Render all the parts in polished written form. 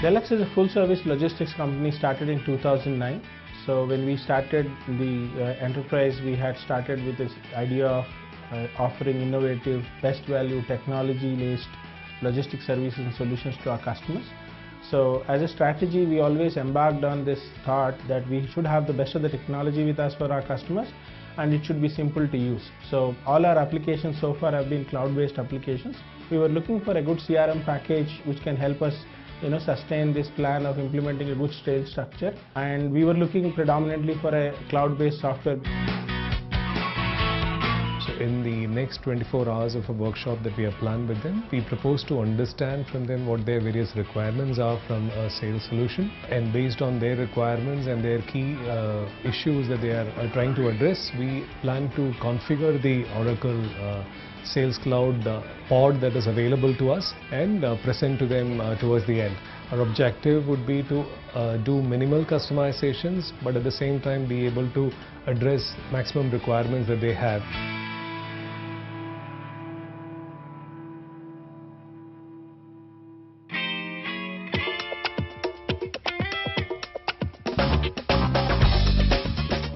Deluxe is a full-service logistics company started in 2009. So when we started the enterprise, we had started with this idea of offering innovative, best value, technology-based logistics services and solutions to our customers. So as a strategy, we always embarked on this thought that we should have the best of the technology with us for our customers, and it should be simple to use. So all our applications so far have been cloud-based applications. We were looking for a good CRM package which can help us sustain this plan of implementing a good sales structure, and we were looking predominantly for a cloud-based software. So in the next 24 hours of a workshop that we have planned with them, we propose to understand from them what their various requirements are from a sales solution, and based on their requirements and their key issues that they are trying to address, we plan to configure the Oracle Sales Cloud pod that is available to us and present to them towards the end. Our objective would be to do minimal customizations, but at the same time be able to address maximum requirements that they have.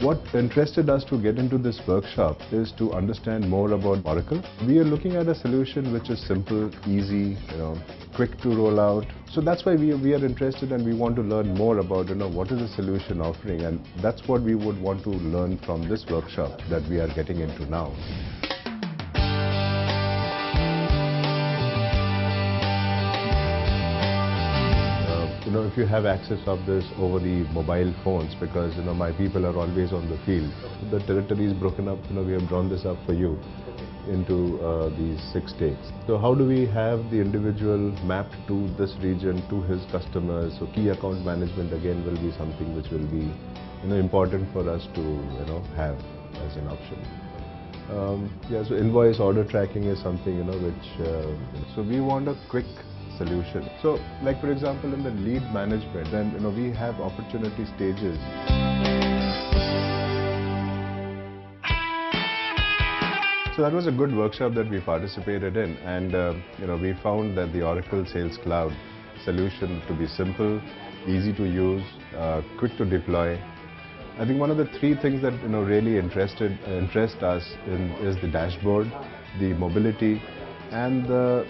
What interested us to get into this workshop is to understand more about Oracle. We are looking at a solution which is simple, easy, quick to roll out. So that's why we are interested, and we want to learn more about what is the solution offering, and that's what we would want to learn from this workshop that we are getting into now. If you have access of this over the mobile phones, because my people are always on the field. The territory is broken up. We have drawn this up for you into these 6 states. So how do we have the individual mapped to this region, to his customers? So key account management again will be something which will be important for us to have as an option. So invoice order tracking is something so we want a quick solution. So like for example in the lead management, then we have opportunity stages. So that was a good workshop that we participated in, and we found that the Oracle Sales Cloud solution to be simple, easy to use, quick to deploy. I think one of the 3 things that really interest us is the dashboard, the mobility, and the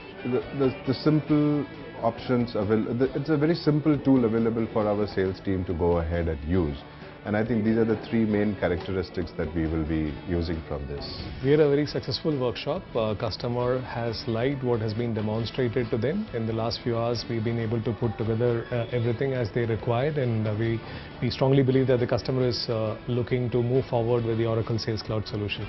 simple options available. It's a very simple tool available for our sales team to go ahead and use. And I think these are the 3 main characteristics that we will be using from this. We had a very successful workshop. Customer has liked what has been demonstrated to them. In the last few hours, we've been able to put together everything as they required, and we strongly believe that the customer is looking to move forward with the Oracle Sales Cloud solution.